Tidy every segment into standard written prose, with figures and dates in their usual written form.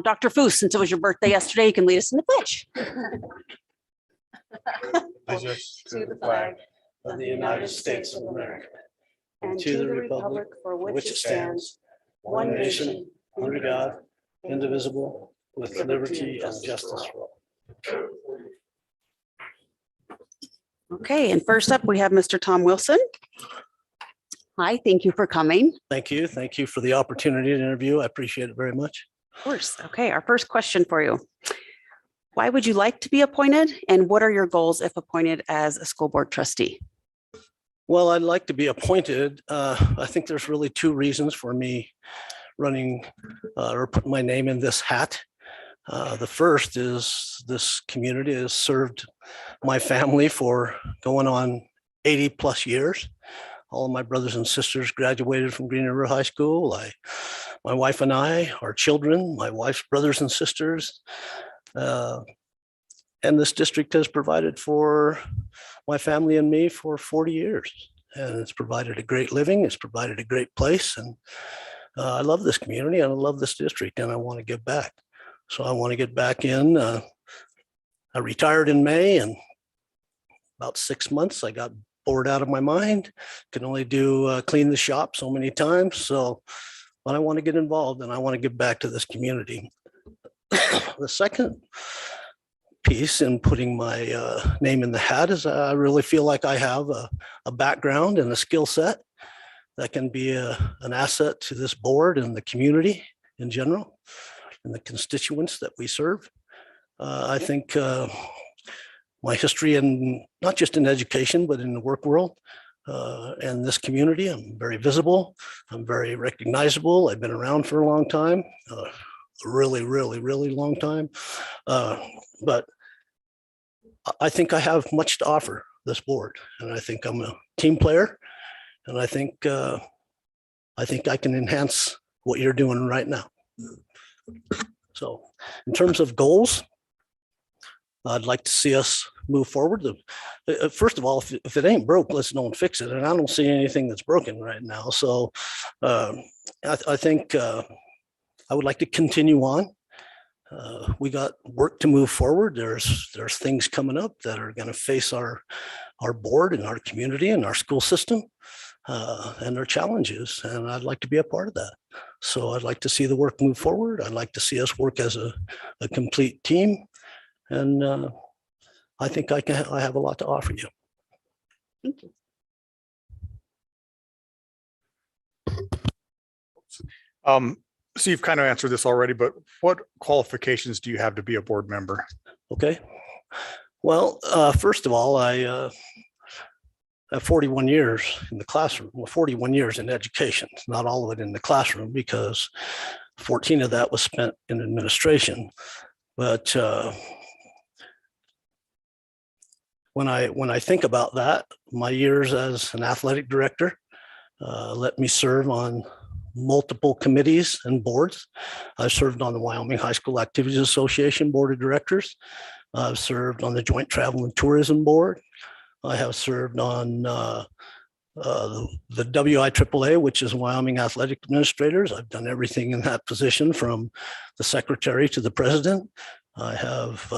Dr. Foose, since it was your birthday yesterday, you can lead us in the pledge. Allegiance to the flag of the United States of America and to the republic for which it stands, one nation, under God, indivisible, with liberty and justice for all. Okay, and first up, we have Mr. Tom Wilson. Hi, thank you for coming. Thank you. Thank you for the opportunity to interview. I appreciate it very much. Of course. Okay, our first question for you. Why would you like to be appointed, and what are your goals if appointed as a school board trustee? Well, I'd like to be appointed. I think there's really two reasons for me running or putting my name in this hat. The first is this community has served my family for going on 80 plus years. All of my brothers and sisters graduated from Green River High School. My wife and I, our children, my wife's brothers and sisters, and this district has provided for my family and me for 40 years. And it's provided a great living, it's provided a great place. And I love this community and I love this district and I want to give back. So I want to get back in. I retired in May, and about 6 months, I got bored out of my mind. Can only do clean the shop so many times. So, but I want to get involved and I want to give back to this community. The second piece in putting my name in the hat is I really feel like I have a background and a skill set that can be an asset to this board and the community in general and the constituents that we serve. I think my history, and not just in education, but in the work world and this community, I'm very visible. I'm very recognizable. I've been around for a long time, really long time. But I think I have much to offer this board, and I think I'm a team player, and I think I can enhance what you're doing right now. So in terms of goals, I'd like to see us move forward. First of all, if it ain't broke, let's don't fix it. And I don't see anything that's broken right now. So I think I would like to continue on. We got work to move forward. There's things coming up that are going to face our board and our community and our school system and their challenges. And I'd like to be a part of that. So I'd like to see the work move forward. I'd like to see us work as a complete team. And I think I have a lot to offer you. Thank you. So you've kind of answered this already, but what qualifications do you have to be a board member? Okay. Well, first of all, I have 41 years in the classroom, well, 41 years in education, not all of it in the classroom because 14 of that was spent in administration. But when I think about that, my years as an athletic director let me serve on multiple committees and boards. I've served on the Wyoming High School Activities Association Board of Directors. I've served on the Joint Travel and Tourism Board. I have served on the WIAAA, which is Wyoming Athletic Administrators. I've done everything in that position from the secretary to the president. I've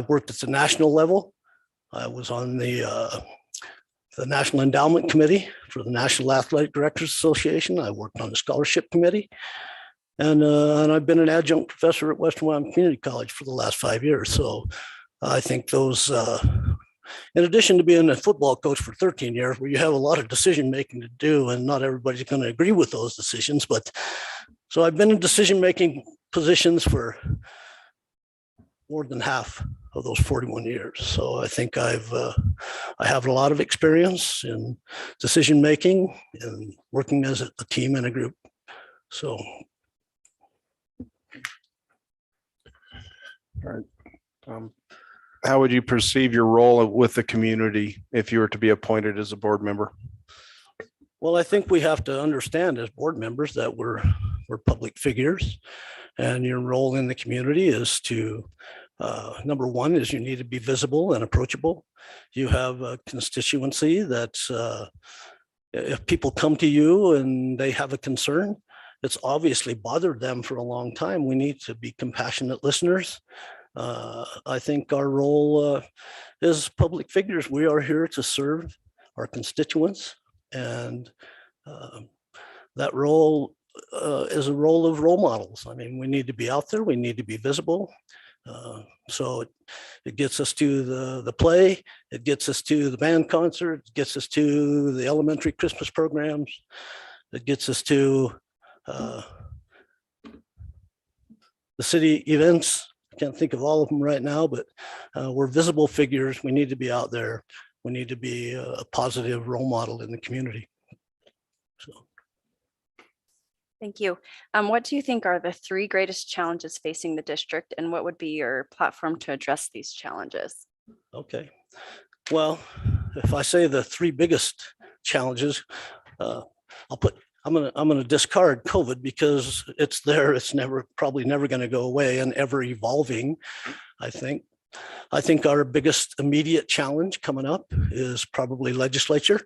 worked at the national level. I was on the National Endowment Committee for the National Athletic Directors Association. I worked on the scholarship committee, and I've been an adjunct professor at Western Wyoming Community College for the last 5 years. So I think those, in addition to being a football coach for 13 years, where you have a lot of decision making to do, and not everybody's going to agree with those decisions, but so I've been in decision making positions for more than half of those 41 years. So I think I have a lot of experience in decision making and working as a team and a group. So. All right. How would you perceive your role with the community if you were to be appointed as a board member? Well, I think we have to understand as board members that we're public figures, and your role in the community is to number one is you need to be visible and approachable. You have a constituency that's if people come to you and they have a concern, it's obviously bothered them for a long time. We need to be compassionate listeners. I think our role as public figures, we are here to serve our constituents, and that role is a role of role models. I mean, we need to be out there, we need to be visible. So it gets us to the play, it gets us to the band concert, it gets us to the elementary Christmas programs, it gets us to the city events. I can't think of all of them right now, but we're visible figures. We need to be out there. We need to be a positive role model in the community. So. Thank you. What do you think are the 3 greatest challenges facing the district, and what would be your platform to address these challenges? Okay. Well, if I say the 3 biggest challenges, I'm gonna discard COVID because it's there. It's probably never going to go away and ever evolving. I think our biggest immediate challenge coming up is probably legislature.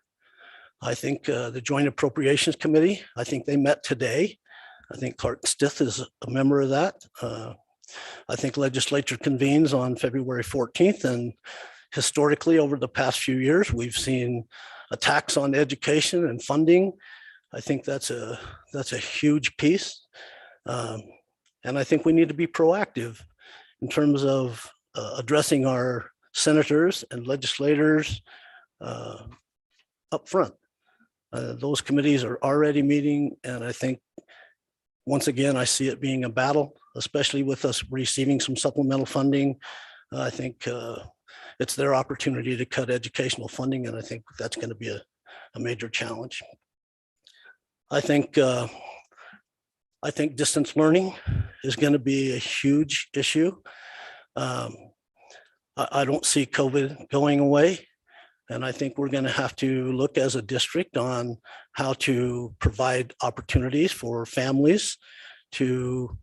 I think the Joint Appropriations Committee, I think they met today. I think Clark Stith is a member of that. I think legislature convenes on February 14th. And historically, over the past few years, we've seen attacks on education and funding. I think that's a huge piece. And I think we need to be proactive in terms of addressing our senators and legislators up front. Those committees are already meeting, and I think, once again, I see it being a battle, especially with us receiving some supplemental funding. I think it's their opportunity to cut educational funding, and I think that's going to be a major challenge. I think distance learning is going to be a huge issue. I don't see COVID going away. And I think we're going to have to look as a district on how to provide opportunities for families to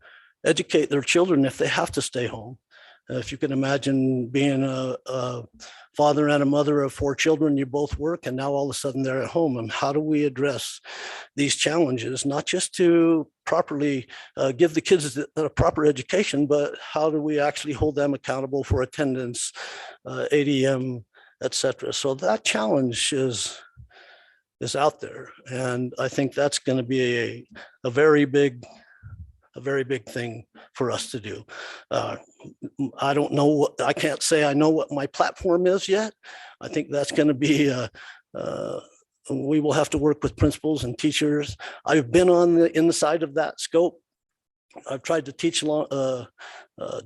educate their children if they have to stay home. If you can imagine being a father and a mother of 4 children, you both work, and now all of a sudden they're at home. And how do we address these challenges, not just to properly give the kids a proper education, but how do we actually hold them accountable for attendance, ADM, etc. So that challenge is out there, and I think that's going to be a very big thing for us to do. I don't know I can't say I know what my platform is yet. I think that's going to be we will have to work with principals and teachers. I've been on the inside of that scope. I've tried to teach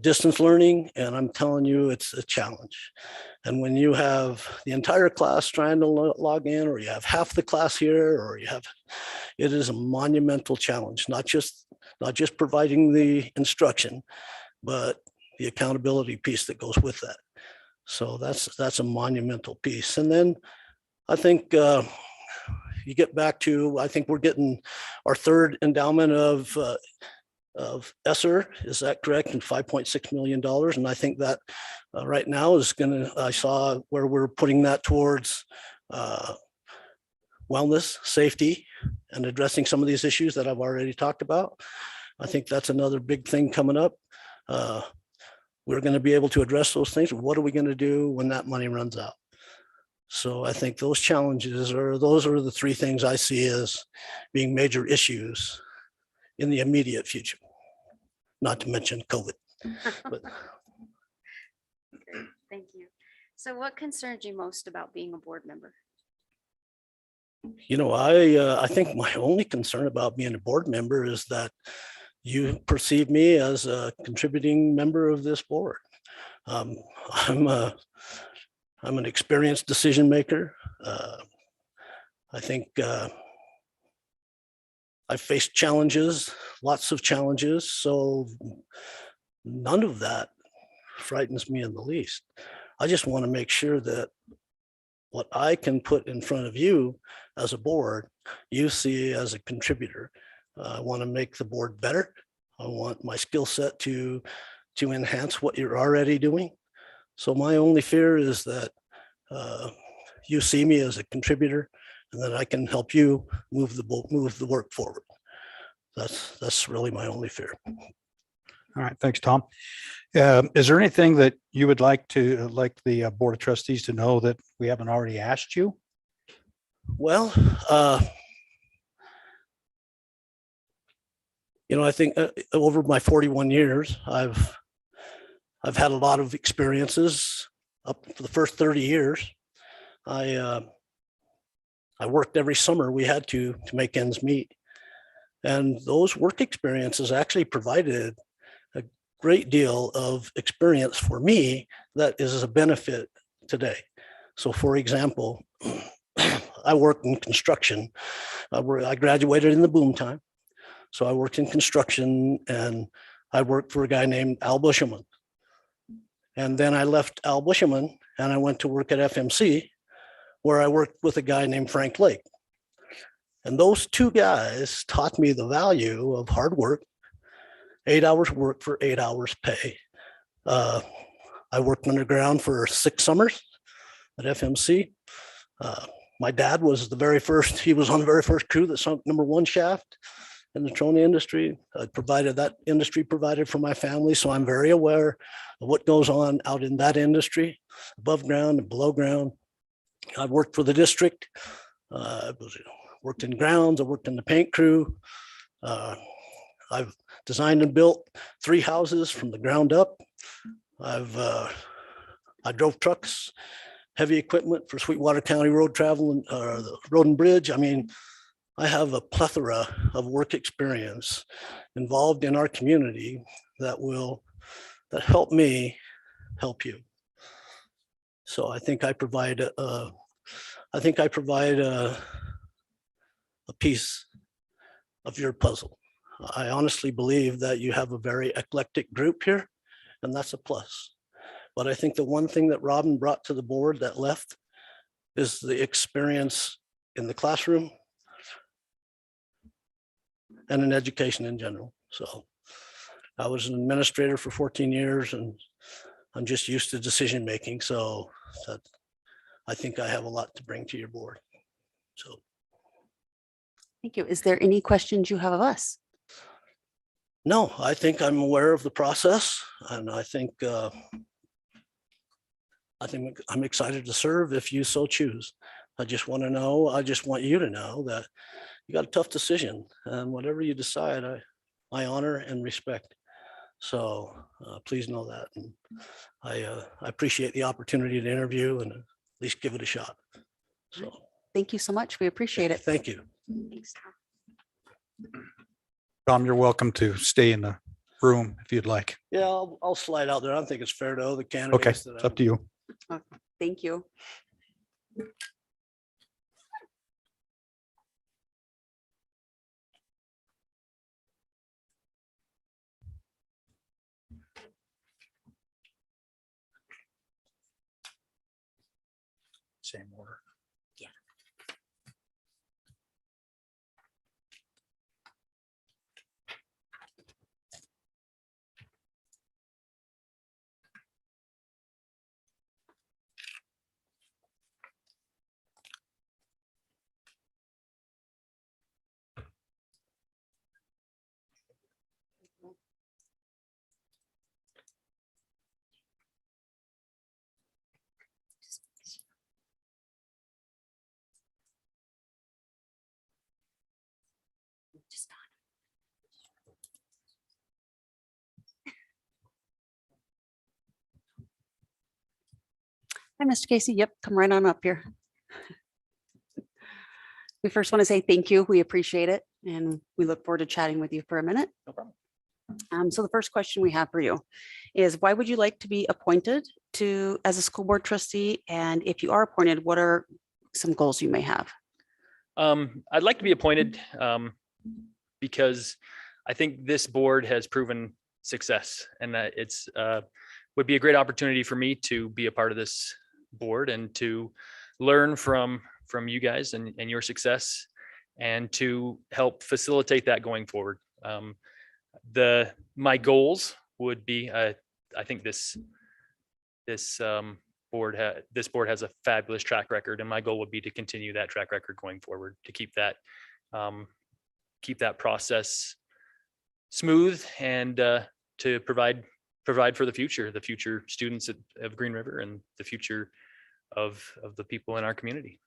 distance learning, and I'm telling you, it's a challenge. And when you have the entire class trying to log in, or you have half the class here, or it is a monumental challenge, not just providing the instruction, but the accountability piece that goes with that. So that's a monumental piece. And then I think you get back to, I think we're getting our 3rd endowment of ESSER, is that correct? And $5.6 million. And I think that right now is I saw where we're putting that towards wellness, safety, and addressing some of these issues that I've already talked about. I think that's another big thing coming up. We're going to be able to address those things. What are we going to do when that money runs out? So I think those those are the 3 things I see as being major issues in the immediate future, not to mention COVID. But. Great, thank you. So what concerns you most about being a board member? You know, I think my only concern about being a board member is that you perceive me as a contributing member of this board. I'm an experienced decision maker. I think I've faced challenges, lots of challenges, so none of that frightens me in the least. I just want to make sure that what I can put in front of you as a board, you see as a contributor. I want to make the board better. I want my skill set to enhance what you're already doing. So my only fear is that you see me as a contributor, and that I can help you move the work forward. That's really my only fear. All right, thanks, Tom. Is there anything that you would like the Board of Trustees to know that we haven't already asked you? Well, I think over my 41 years, I've had a lot of experiences. Up for the first 30 years, I worked every summer we had to make ends meet. And those work experiences actually provided a great deal of experience for me that is a benefit today. So for example, I worked in construction. I graduated in the boom time. So I worked in construction, and I worked for a guy named Al Bushelman. And then I left Al Bushelman and I went to work at FMC, where I worked with a guy named Frank Lake. And those two guys taught me the value of hard work, 8 hours work for 8 hours pay. I worked underground for 6 summers at FMC. My dad was he was on the very first crew that sunk #1 shaft in the trona industry. That industry provided for my family. So I'm very aware of what goes on out in that industry, above ground and below ground. I worked for the district. Worked in grounds. I worked in the paint crew. I've designed and built 3 houses from the ground up. I drove trucks, heavy equipment for Sweetwater County road travel and the road and bridge. I mean, I have a plethora of work experience involved in our community that help me help you. So I think I provide a piece of your puzzle. I honestly believe that you have a very eclectic group here, and that's a plus. But I think the one thing that Robin brought to the board that left is the experience in the classroom and in education in general. So I was an administrator for 14 years, and I'm just used to decision making. So I think I have a lot to bring to your board. So. Thank you. Is there any questions you have of us? No, I think I'm aware of the process, and I think I'm excited to serve if you so choose. I just want you to know that you got a tough decision, and whatever you decide, I honor and respect. So please know that. And I appreciate the opportunity to interview and at least give it a shot. So Thank you so much. We appreciate it. thank you. Thanks, Tom. Tom, you're welcome to stay in the room if you'd like. Yeah, I'll slide out there. I don't think it's fair to other Okay, candidates. it's up to you. Thank you. Same order. Yeah. Hi, Mr. Casey. Yep, come right on up here. We first want to say thank you. We appreciate it, and we look forward to chatting with you for a minute. No problem. So the first question we have for you is, why would you like to be appointed as a school board trustee? And if you are appointed, what are some goals you may have? I'd like to be appointed because I think this board has proven success, and that it's would be a great opportunity for me to be a part of this board and to learn from you guys and your success, and to help facilitate that going forward. My goals would be, I think this board has a fabulous track record, and my goal would be to continue that track record going forward, to keep that process smooth and to provide for the future students of Green River and the future of the people in our community.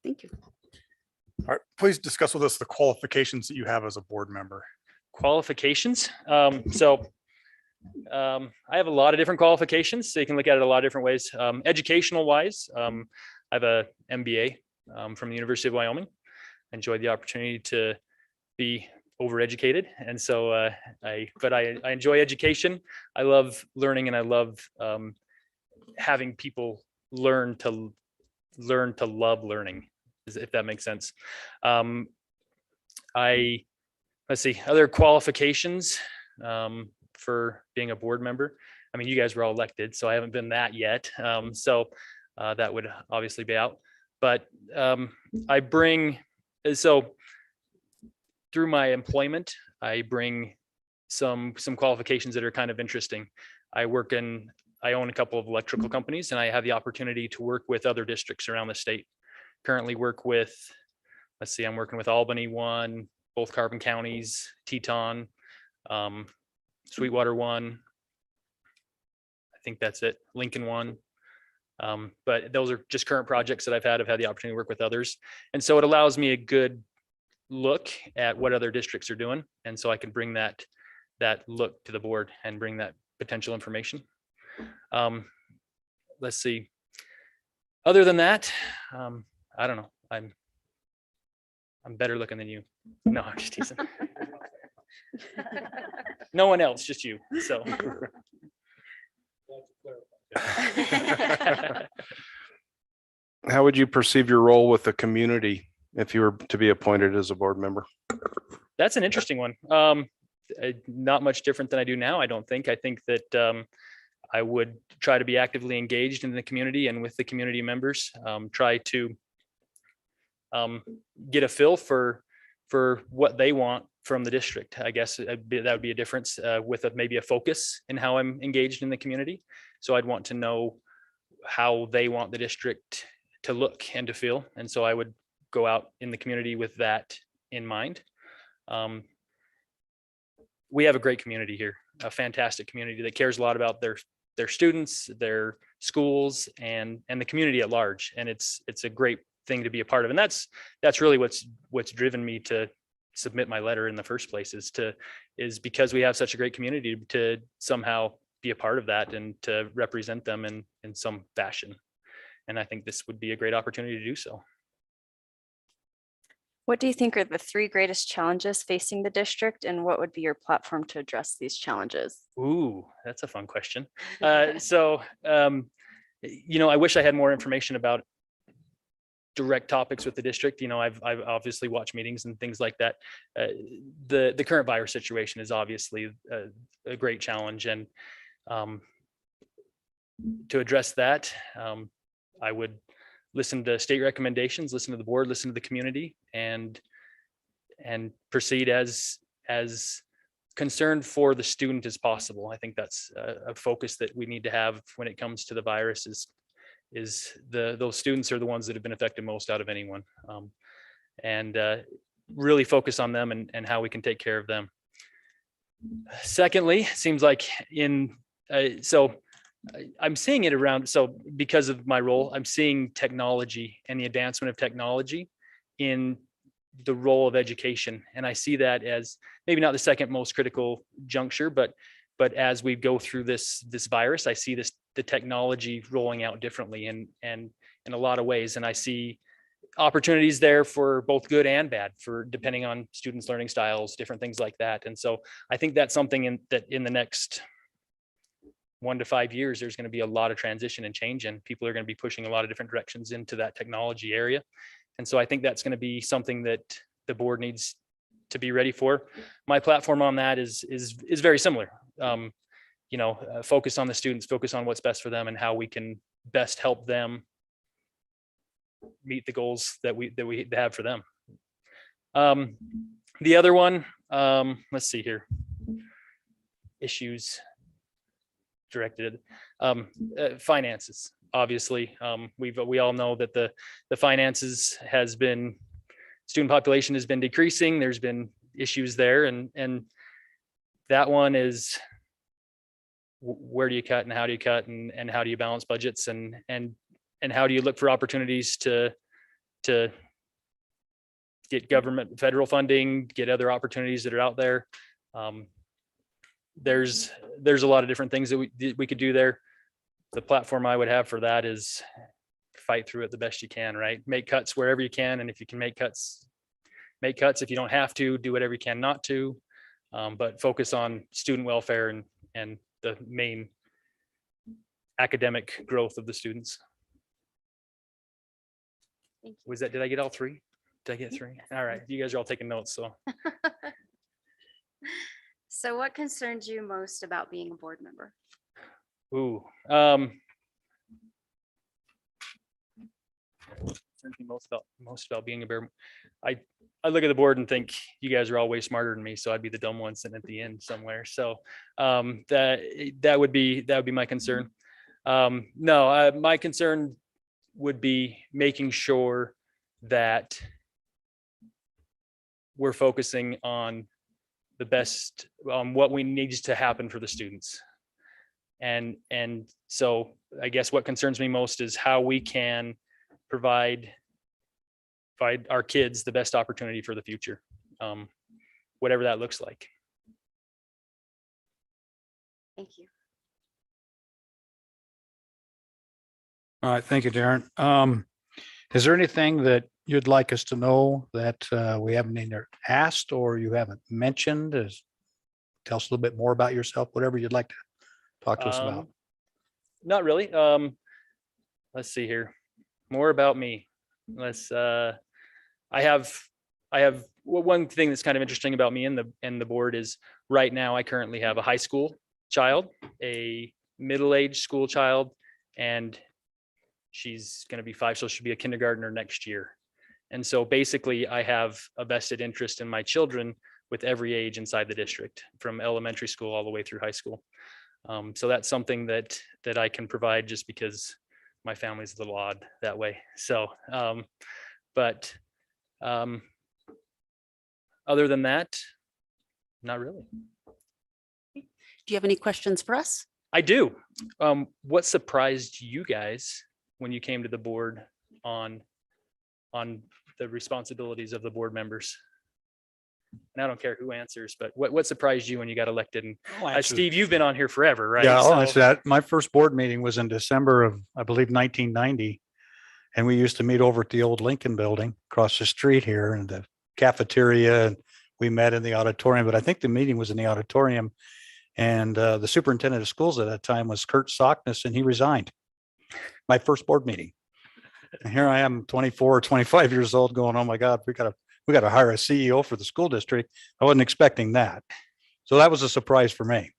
Thank you. All right, please discuss with us the qualifications that you have as a board member. Qualifications. I have a lot of different qualifications, so you can look at it a lot of different ways. Educational wise, I have a MBA from the University of Wyoming. I enjoyed the opportunity to be overeducated, and so I enjoy education. I love learning, and I love having people learn to love learning, if that makes sense. Let's see, other qualifications for being a board member. I mean, you guys were all elected, so I haven't been that yet. That would obviously be out. But I bring, so through my employment, I bring some qualifications that are kind of interesting. I own a couple of electrical companies, and I have the opportunity to work with other districts around the state. Currently work with, let's see, I'm working with Albany one, both Carbon counties, Teton, Sweetwater one. I think that's it. Lincoln one. But those are just current projects that I've had the opportunity to work with others. And so it allows me a good look at what other districts are doing. And so I can bring that look to the board and bring that potential information. Let's see. Other than that, I don't know. I'm better looking than you. No, I'm just teasing. No one else, just you. So. How would you perceive your role with the community if you were to be appointed as a board member? That's an interesting one. Not much different than I do now, I don't think. I think that I would try to be actively engaged in the community and with the community members, try to get a feel for what they want from the district. I guess that would be a difference with maybe a focus in how I'm engaged in the community. So I'd want to know how they want the district to look and to feel. And so I would go out in the community with that in mind. We have a great community here, a fantastic community that cares a lot about their students, their schools, and the community at large. And it's a great thing to be a part of. And that's really what's driven me to submit my letter in the first place, is because we have such a great community to somehow be a part of that and to represent them in some fashion. And I think this would be a great opportunity to do so. What do you think are the 3 greatest challenges facing the district, and what would be your platform to address these challenges? Ooh, that's a fun question. I wish I had more information about direct topics with the district. I've obviously watched meetings and things like that. The current virus situation is obviously a great challenge, and to address that, I would listen to state recommendations, listen to the board, listen to the community, and proceed as concerned for the student as possible. I think that's a focus that we need to have when it comes to the virus, is those students are the ones that have been affected most out of anyone, and really focus on them and how we can take care of them. Secondly, it seems like I'm seeing it around. So because of my role, I'm seeing technology and the advancement of technology in the role of education. And I see that as maybe not the second most critical juncture, but as we go through this virus, I see the technology rolling out differently and in a lot of ways. And I see opportunities there for both good and bad, for depending on students' learning styles, different things like that. And so I think that's something that in the next 1 to 5 years, there's going to be a lot of transition and change, and people are going to be pushing a lot of different directions into that technology area. And so I think that's going to be something that the board needs to be ready for. My platform on that is very similar. Focus on the students, focus on what's best for them and how we can best help them meet the goals that we have for them. The other one, let's see here, issues directed at finances. Obviously, we all know that the finances student population has been decreasing. There's been issues there, and that one is where do you cut and how do you cut and how do you balance budgets and how do you look for opportunities to get government federal funding, get other opportunities that are out there. There's a lot of different things that we could do there. The platform I would have for that is fight through it the best you can, right? Make cuts wherever you can. And if you can make cuts, make cuts. If you don't have to, do whatever you can not to, but focus on student welfare and the main academic growth of the students. Thank you. Was that, did I get all three? Did I get three? All right. You guys are all taking notes, so. So what concerns you most about being a board member? Ooh. Most about being a bear. I look at the board and think you guys are all way smarter than me, so I'd be the dumb one sitting at the end somewhere. So that would be my concern. No, my concern would be making sure that we're focusing on the best, what we need to happen for the students. And so I guess what concerns me most is how we can provide our kids the best opportunity for the future, whatever that looks like. Thank you. All right, thank you, Darren. Is there anything that you'd like us to know that we haven't either asked or you haven't mentioned? Tell us a little bit more about yourself, whatever you'd like to talk to us about. Not really. Let's see here. More about me. I have one thing that's kind of interesting about me and the board is right now I currently have a high school child, a middle-aged school child, and she's going to be 5, so she'll be a kindergartner next year. And so basically I have a vested interest in my children with every age inside the district, from elementary school all the way through high school. So that's something that I can provide just because my family's a little odd that way. So, but other than that, not really. Do you have any questions for us? I do. What surprised you guys when you came to the board on the responsibilities of the board members? And I don't care who answers, but what surprised you when you got elected? And Steve, you've been on here forever, right? Yeah, I'll So- answer that. My first board meeting was in December of, I believe, 1990. And we used to meet over at the old Lincoln Building across the street here in the cafeteria. And we met in the auditorium, but I think the meeting was in the auditorium. And the superintendent of schools at that time was Kurt Sockness, and he resigned. My first board meeting. And here I am, 24 or 25 years old, going, oh my God, we got to hire a CEO for the school district. I wasn't expecting that. So that was a surprise for me.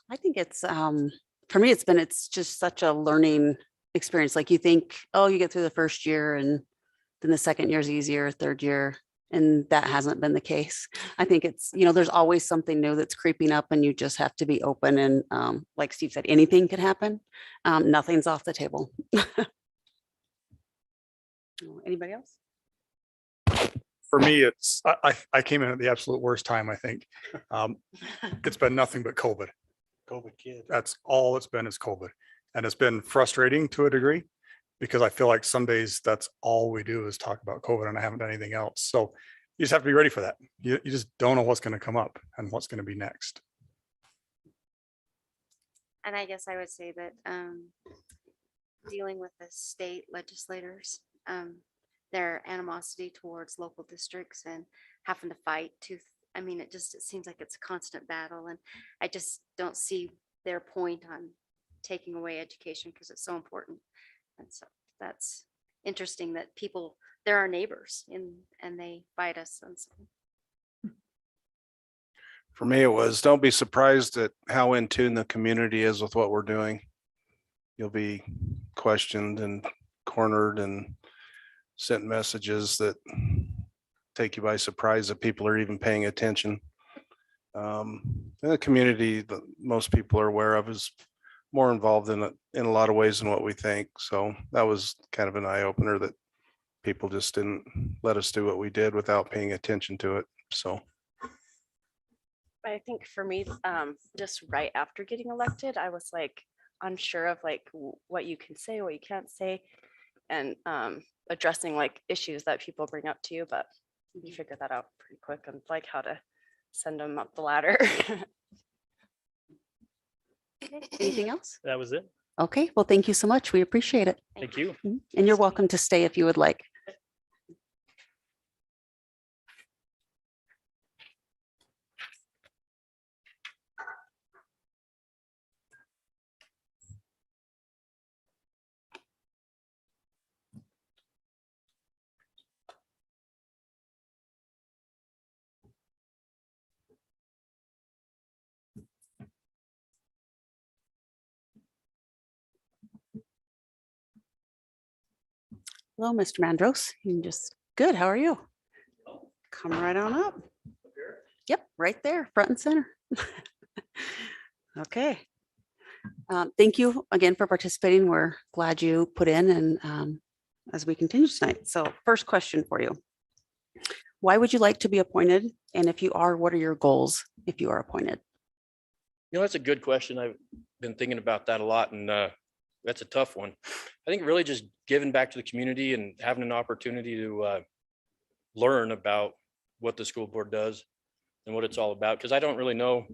I think it's, for me, it's just such a learning experience. Like you think, oh, you get through the first year and then the second year is easier, third year. And that hasn't been the case. I think it's, there's always something new that's creeping up and you just have to be open. And like Steve said, anything could happen. Nothing's off the table. Anybody else? For me, it's, I came in at the absolute worst time, I think. It's been nothing but COVID. COVID kid. That's all it's been is COVID. And it's been frustrating to a degree because I feel like some days that's all we do is talk about COVID and I haven't done anything else. So you just have to be ready for that. You just don't know what's going to come up and what's going to be next. And I guess I would say that dealing with the state legislators, their animosity towards local districts and having to fight it seems like it's a constant battle. And I just don't see their point on taking away education because it's so important. And so that's interesting that they're our neighbors and they fight us. And so. For me, it was, don't be surprised at how in tune the community is with what we're doing. You'll be questioned and cornered and sent messages that take you by surprise that people are even paying attention. The community that most people are aware of is more involved in a lot of ways than what we think. So that was kind of an eye opener that people just didn't let us do what we did without paying attention to it. So I think for me, just right after getting elected, I was like unsure of like what you can say, what you can't say, and addressing like issues that people bring up to you, but you figure that out pretty quick and like how to send them up the ladder. Anything else? That was it. Okay, well, thank you so much. We appreciate it. Thank you. And you're welcome to stay if you would like. Hello, Mr. Mandros. You can just, good, how are you? Come right on up. Yep, right there, front and center. Okay. Thank you again for participating. We're glad you put in and as we continue tonight. So first question for you. Why would you like to be appointed? And if you are, what are your goals if you are appointed? You know, that's a good question. I've been thinking about that a lot, and that's a tough one. I think really just giving back to the community and having an opportunity to learn about what the school board does and what it's all about, because I don't really know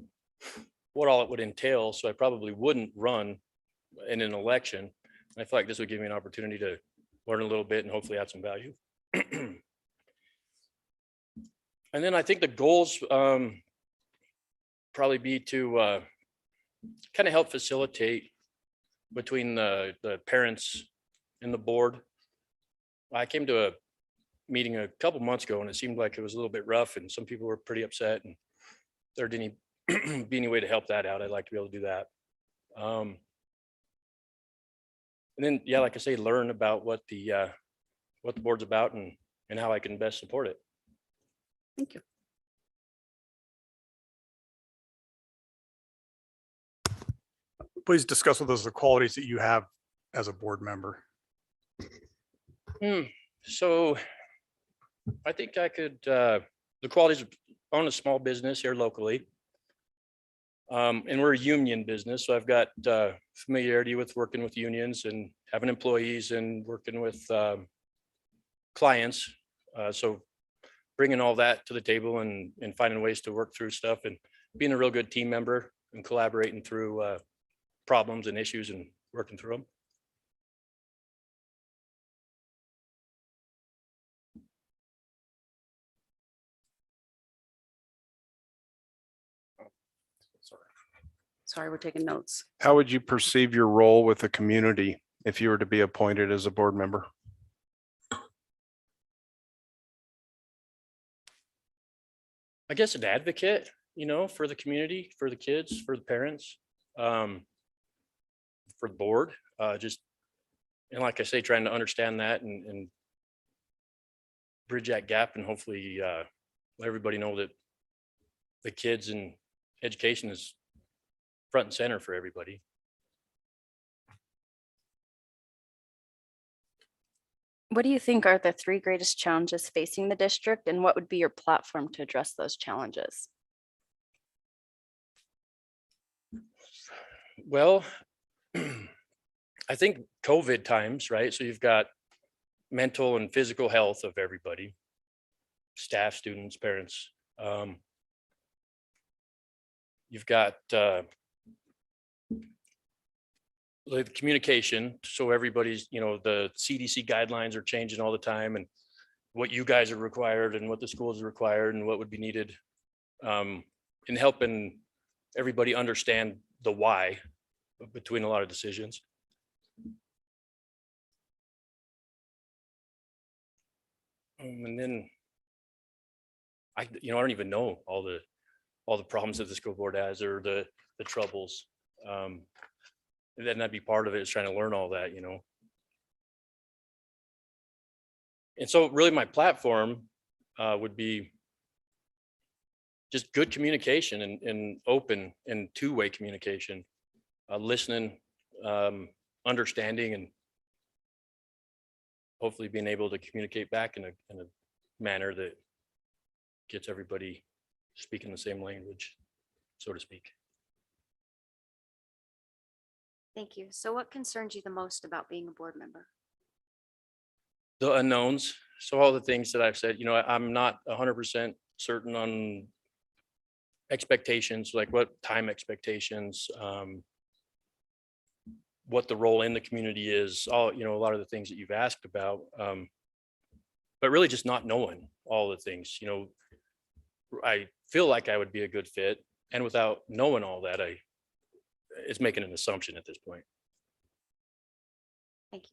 what all it would entail. So I probably wouldn't run in an election. And I feel like this would give me an opportunity to learn a little bit and hopefully add some value. And then I think the goals probably be to kind of help facilitate between the parents and the board. I came to a meeting a couple months ago and it seemed like it was a little bit rough and some people were pretty upset, and if there didn't be any way to help that out, I'd like to be able to do that. And then, yeah, like I say, learn about what the board's about and how I can best support it. Thank you. Please discuss with us the qualities that you have as a board member. So I think I could, the qualities of own a small business here locally. And we're a union business, so I've got familiarity with working with unions and having employees and working with clients. So bringing all that to the table and finding ways to work through stuff and being a real good team member and collaborating through problems and issues and working through them. Sorry, we're taking notes. how would you perceive your role with the community if you were to be appointed as a board member? I guess an advocate, for the community, for the kids, for the parents, for the board, just, and like I say, trying to understand that and bridge that gap and hopefully let everybody know that the kids and education is front and center for everybody. What do you think are the 3 greatest challenges facing the district, and what would be your platform to address those challenges? Well, I think COVID times, right? So you've got mental and physical health of everybody, staff, students, parents. You've got the communication. So everybody's, the CDC guidelines are changing all the time, and what you guys are required and what the schools are required and what would be needed in helping everybody understand the why between a lot of decisions. And then I don't even know all the problems that the school board has or the troubles. And then that'd be part of it, is trying to learn all that, And so really my platform would be just good communication and open and two-way communication, listening, understanding, and hopefully being able to communicate back in a manner that gets everybody speaking the same language, so to speak. Thank you. So what concerns you the most about being a board member? The unknowns. So all the things that I've said, I'm not 100% certain on expectations, like what time expectations, what the role in the community is, all, a lot of the things that you've asked about, but really just not knowing all the things, I feel like I would be a good fit, and without knowing all that, it's making an assumption at this point. Thank you.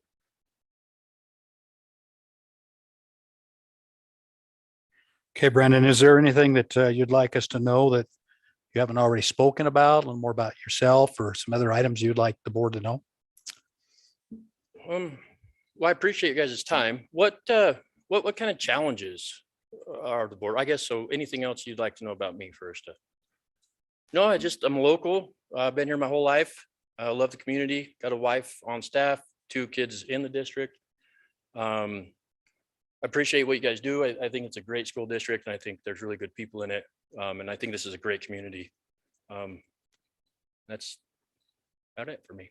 Okay, Brandon, is there anything that you'd like us to know that you haven't already spoken about? A little more about yourself or some other items you'd like the board to know? Well, I appreciate you guys' time. What kind of challenges are the board? I guess so. Anything else you'd like to know about me first? No, I'm local. I've been here my whole life. I love the community. Got a wife on staff, 2 kids in the district. Appreciate what you guys do. I think it's a great school district, and I think there's really good people in it. And I think this is a great community. That's about it for me.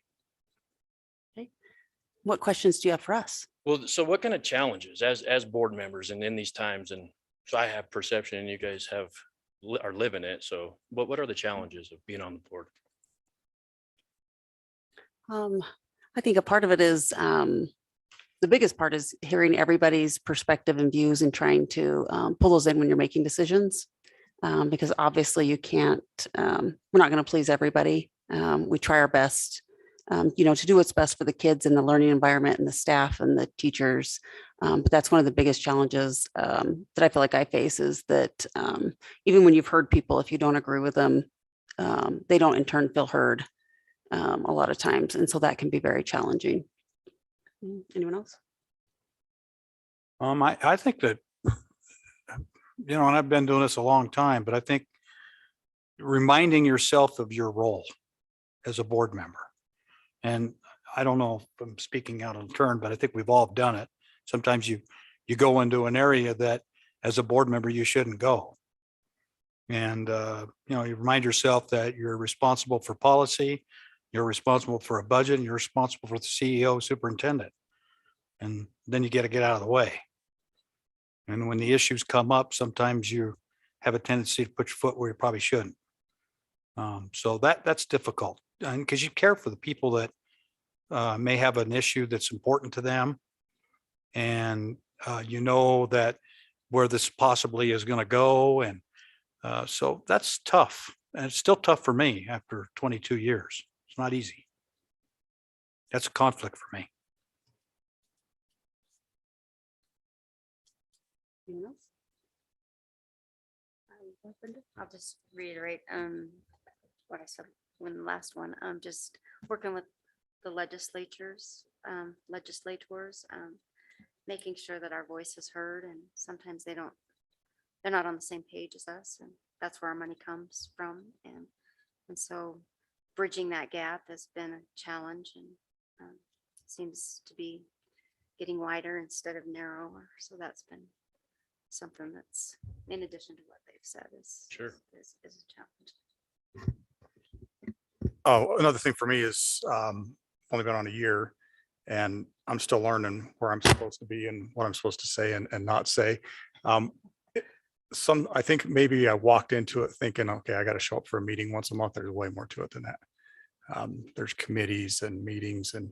What questions do you have for us? Well, so what kind of challenges as board members and in these times, and so I have perception and you guys are living it. So what are the challenges of being on the board? I think a part of it is the biggest part is hearing everybody's perspective and views and trying to pull those in when you're making decisions. Because obviously you can't, we're not going to please everybody. We try our best, to do what's best for the kids and the learning environment and the staff and the teachers. But that's one of the biggest challenges that I feel like I face is that even when you've heard people, if you don't agree with them, they don't in turn feel heard a lot of times. And so that can be very challenging. Anyone else? I think that, and I've been doing this a long time, but I think reminding yourself of your role as a board member. And I don't know if I'm speaking out of turn, but I think we've all done it. Sometimes you go into an area that as a board member, you shouldn't go. And, you remind yourself that you're responsible for policy, you're responsible for a budget, and you're responsible for the CEO, superintendent. And then you got to get out of the way. And when the issues come up, sometimes you have a tendency to put your foot where you probably shouldn't. So that's difficult, and because you care for the people that may have an issue that's important to them, and that where this possibly is going to go, and so that's tough, and it's still tough for me after 22 years. It's not easy. That's a conflict for me. Anyone else? I'll just reiterate what I said when the last one, just working with the legislators, making sure that our voice is heard, and sometimes they're not on the same page as us, and that's where our money comes from. And so bridging that gap has been a challenge, and seems to be getting wider instead of narrower. So that's been something that's, in addition to what they've said, is a challenge. Oh, another thing for me is only been on a year, and I'm still learning where I'm supposed to be and what I'm supposed to say and not say. I think maybe I walked into it thinking, okay, I got to show up for a meeting once a month. There's way more to it than that. There's committees and meetings and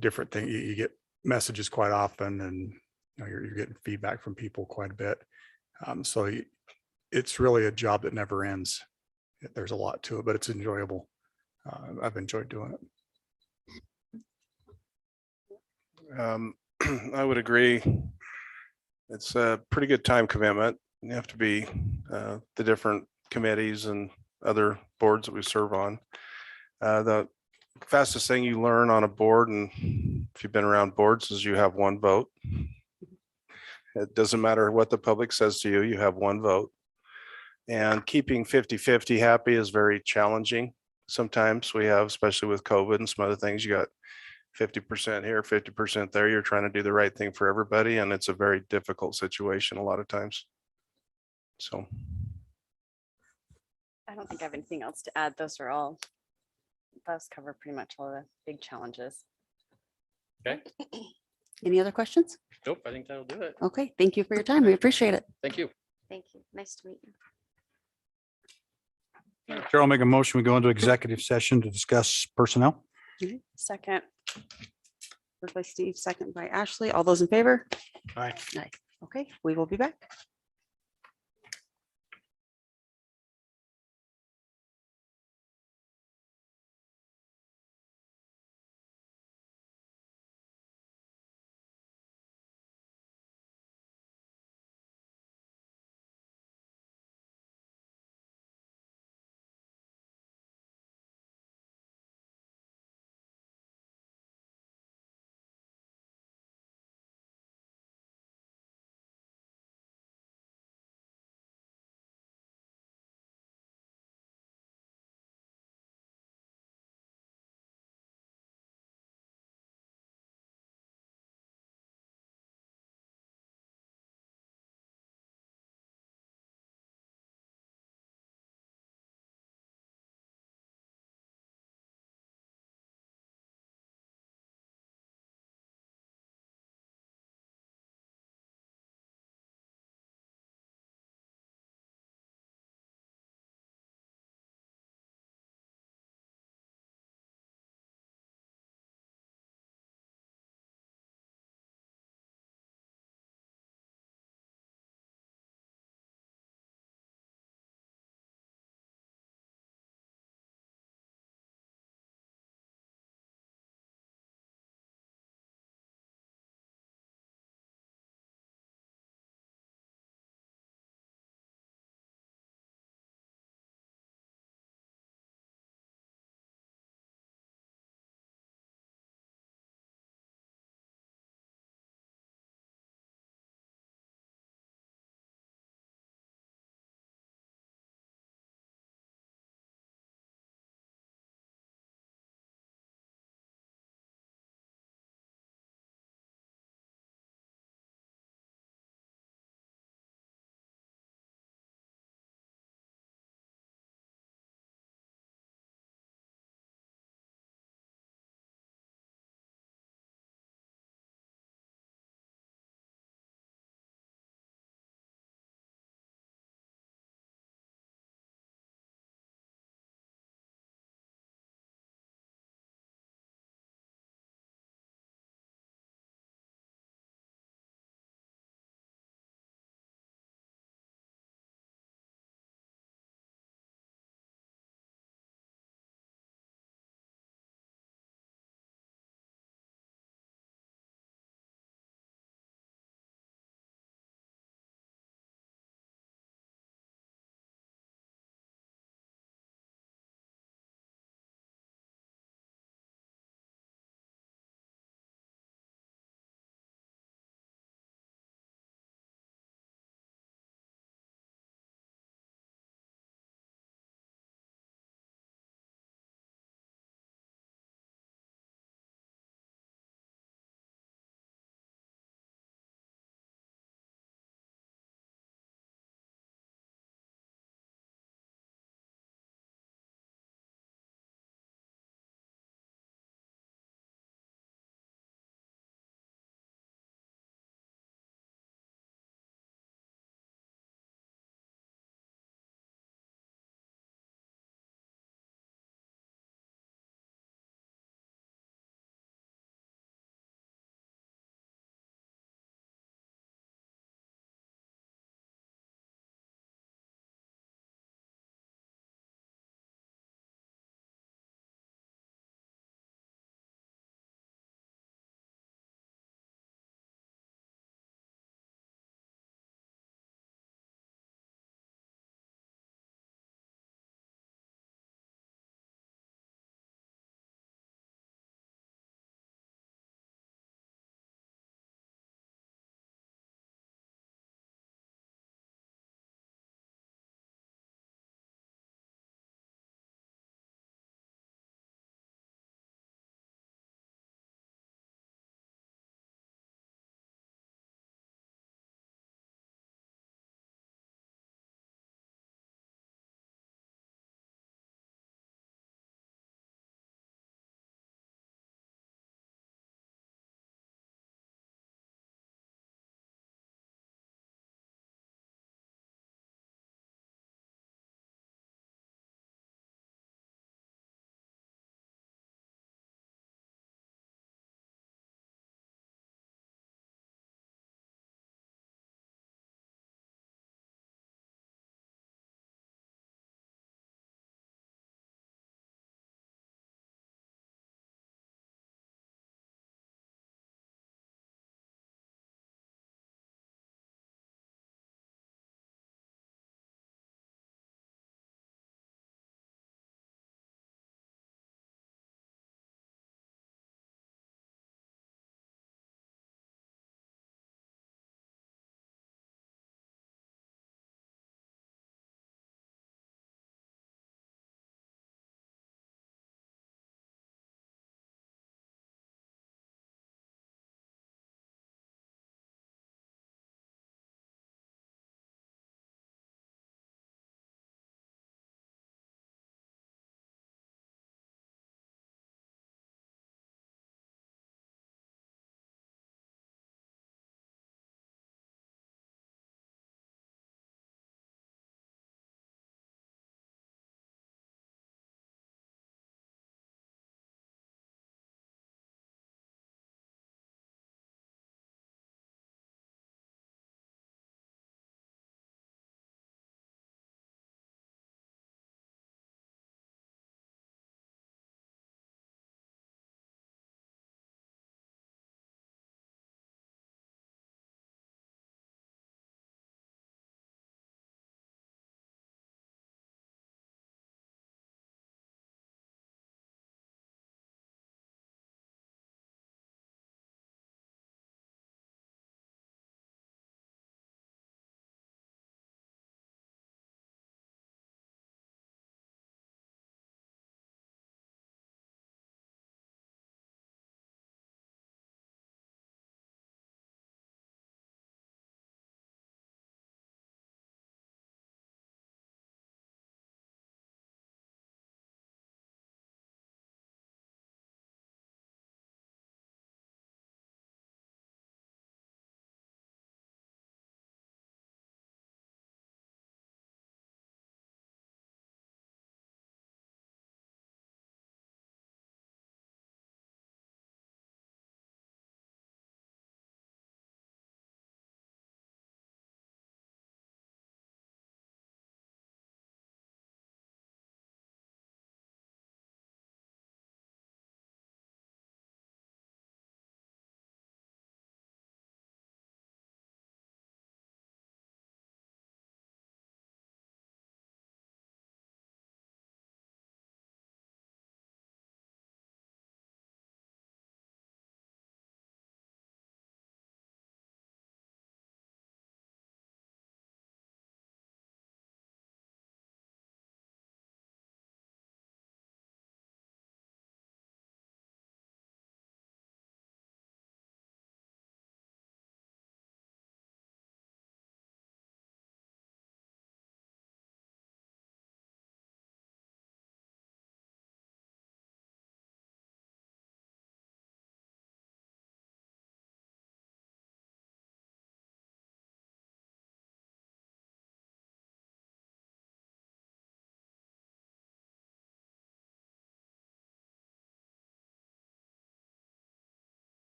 different things. You get messages quite often, and you're getting feedback from people quite a bit. So it's really a job that never ends. There's a lot to it, but it's enjoyable. I've enjoyed doing it. I would agree. It's a pretty good time commitment. You have to be the different committees and other boards that we serve on. The fastest thing you learn on a board, and if you've been around boards, is you have one vote. It doesn't matter what the public says to you, you have one vote. And keeping 50-50 happy is very challenging. Sometimes we have, especially with COVID and some other things, you got 50% here, 50% there. You're trying to do the right thing for everybody, and it's a very difficult situation a lot of times. So. I don't think I have anything else to add. Those cover pretty much all the big challenges. Any other questions? Nope, I think that'll do it. Okay, thank you for your time. We appreciate it. Thank you. Thank you. Nice to meet you. Chair will make a motion. We go into executive session to discuss personnel. Second. First by Steve, second by Ashley. All those in favor? Aye. Aye. Okay, we will be back.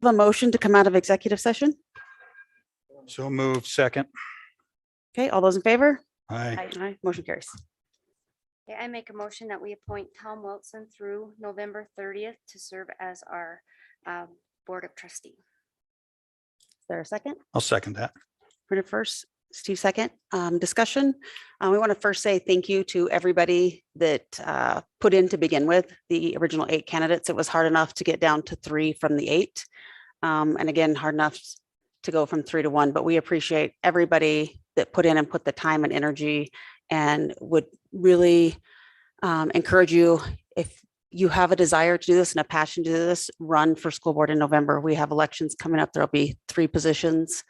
Have a motion to come out of executive session? So moved. Second. Okay, all those in favor? Aye. Aye, motion carries. Okay, I make a motion that we appoint Tom Wilson through November 30th to serve as our Board of Trustee. Is there a second? I'll second that. Brendan first, Steve second. Discussion. We want to first say thank you to everybody that put in to begin with. The original 8 candidates, it was hard enough to get down to 3 from the 8. And again, hard enough to go from 3 to 1, but we appreciate everybody that put in and put the time and energy, and would really encourage you, if you have a desire to do this and a passion to do this, run for school board in November. We have elections coming up. There'll be 3 positions.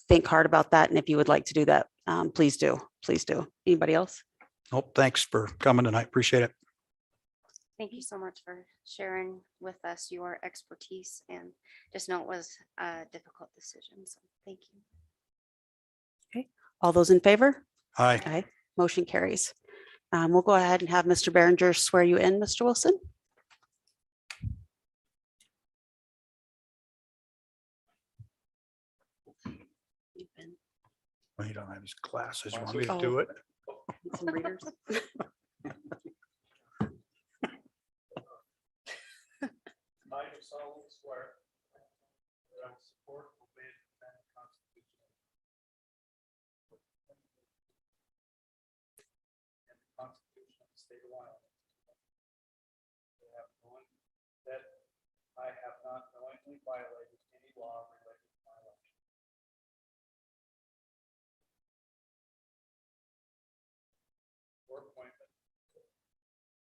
Think hard about that. And if you would like to do that, please do. Please do. Anybody else? Oh, thanks for coming tonight. Appreciate it. Thank you so much for sharing with us your expertise, and just know it was a difficult decision. So thank you. All those in favor? Aye. Okay, motion carries. We'll go ahead and have Mr. Behringer swear you in, Mr. Wilson. Well, you don't have his glasses. You want me me to do it? Some readers. I do solemnly swear that I will support, obey, and defend the Constitution and the Constitution of the State of Wyoming. That I have not knowingly violated any law related to my election. Or appointment,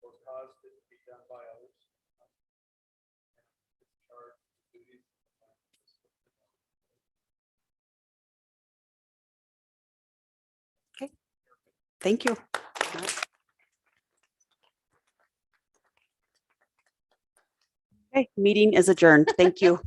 or caused it to be done by others. Thank you. Okay, meeting is adjourned. Thank you.